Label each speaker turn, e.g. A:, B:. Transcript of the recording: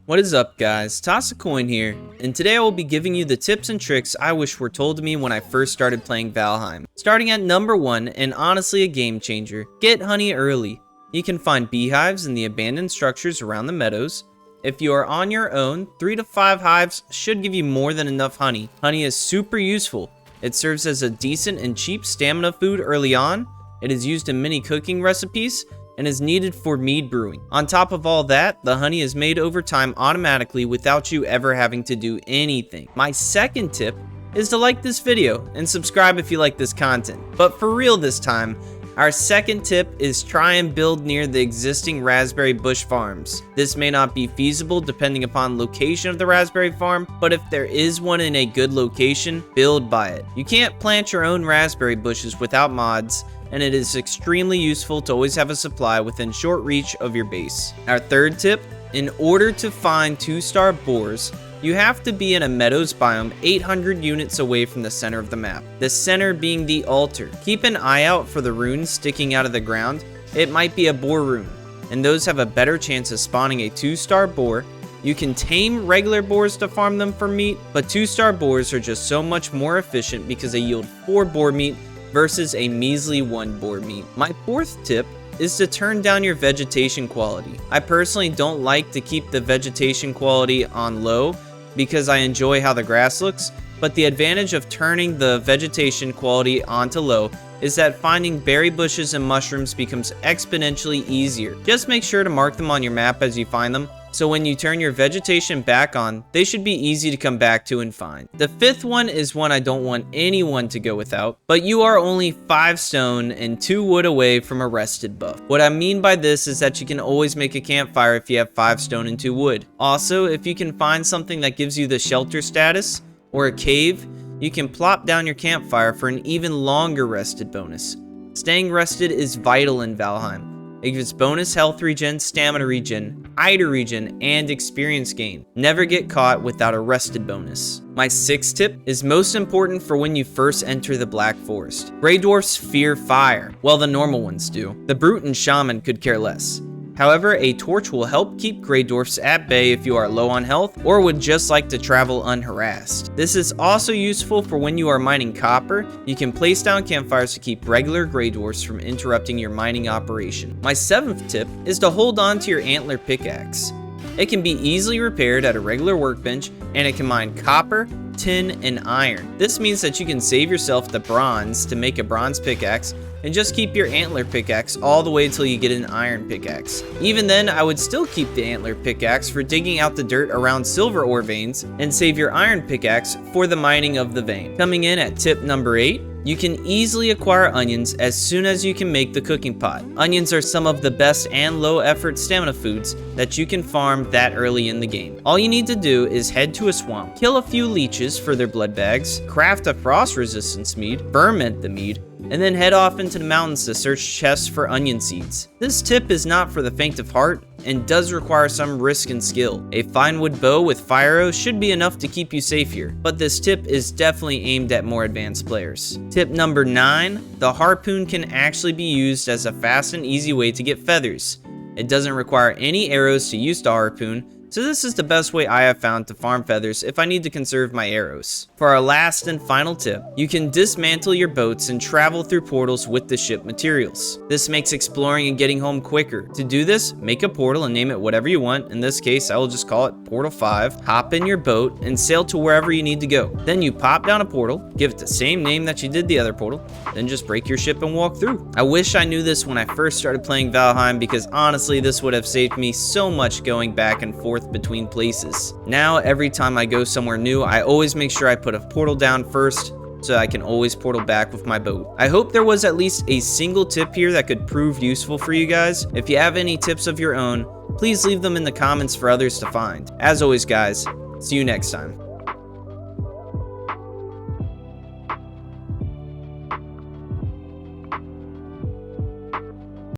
A: What is up, guys? Toss a coin here, and today I will be giving you the tips and tricks I wish were told to me when I first started playing Valheim. Starting at number 1, and honestly a game changer, get honey early. You can find beehives in the abandoned structures around the meadows. If you are on your own, 3 to 5 hives should give you more than enough honey. Honey is super useful. It serves as a decent and cheap stamina food early on. It is used in many cooking recipes and is needed for mead brewing. On top of all that, the honey is made over time automatically without you ever having to do anything. My second tip is to like this video and subscribe if you like this content. But for real this time, our second tip is try and build near the existing raspberry bush farms. This may not be feasible depending upon location of the raspberry farm, but if there is one in a good location, build by it. You can't plant your own raspberry bushes without mods, and it is extremely useful to always have a supply within short reach of your base. Our third tip, in order to find 2-star boars, you have to be in a meadows biome 800 units away from the center of the map, the center being the altar. Keep an eye out for the runes sticking out of the ground. It might be a boar rune, and those have a better chance of spawning a 2-star boar. You can tame regular boars to farm them for meat, but 2-star boars are just so much more efficient because they yield 4 boar meat versus a measly 1 boar meat. My fourth tip is to turn down your vegetation quality. I personally don't like to keep the vegetation quality on low because I enjoy how the grass looks, but the advantage of turning the vegetation quality onto low is that finding berry bushes and mushrooms becomes exponentially easier. Just make sure to mark them on your map as you find them, so when you turn your vegetation back on, they should be easy to come back to and find. The fifth one is one I don't want anyone to go without, but you are only 5 stone and 2 wood away from a rested buff. What I mean by this is that you can always make a campfire if you have 5 stone and 2 wood. Also, if you can find something that gives you the shelter status, or a cave, you can plop down your campfire for an even longer rested bonus. Staying rested is vital in Valheim. It gives bonus health regen, stamina regen, iter regen, and experience gain. Never get caught without a rested bonus. My 6th tip is most important for when you first enter the Black Forest. Grey dwarfs fear fire, while the normal ones do. The brute and shaman could care less. However, a torch will help keep grey dwarfs at bay if you are low on health or would just like to travel unharassed. This is also useful for when you are mining copper. You can place down campfires to keep regular grey dwarfs from interrupting your mining operation. My 7th tip is to hold on to your antler pickaxe. It can be easily repaired at a regular workbench, and it can mine copper, tin, and iron. This means that you can save yourself the bronze to make a bronze pickaxe and just keep your antler pickaxe all the way until you get an iron pickaxe. Even then, I would still keep the antler pickaxe for digging out the dirt around silver ore veins and save your iron pickaxe for the mining of the vein. Coming in at tip number 8, you can easily acquire onions as soon as you can make the cooking pot. Onions are some of the best and low effort stamina foods that you can farm that early in the game. All you need to do is head to a swamp, kill a few leeches for their blood bags, craft a frost resistance mead, ferment the mead, and then head off into the mountains to search chests for onion seeds. This tip is not for the faint of heart and does require some risk and skill. A fine wood bow with fire arrows should be enough to keep you safe here, but this tip is definitely aimed at more advanced players. Tip number 9, the harpoon can actually be used as a fast and easy way to get feathers. It doesn't require any arrows to use the harpoon, so this is the best way I have found to farm feathers if I need to conserve my arrows. For our last and final tip, you can dismantle your boats and travel through portals with the ship materials. This makes exploring and getting home quicker. To do this, make a portal and name it whatever you want. In this case, I will just call it Portal 5. Hop in your boat and sail to wherever you need to go. Then you pop down a portal, give it the same name that you did the other portal, then just break your ship and walk through. I wish I knew this when I first started playing Valheim, because honestly, this would have saved me so much going back and forth between places. Now, every time I go somewhere new, I always make sure I put a portal down first so I can always portal back with my boat. I hope there was at least a single tip here that could prove useful for you guys. If you have any tips of your own, please leave them in the comments for others to find. As always, guys, see you next time.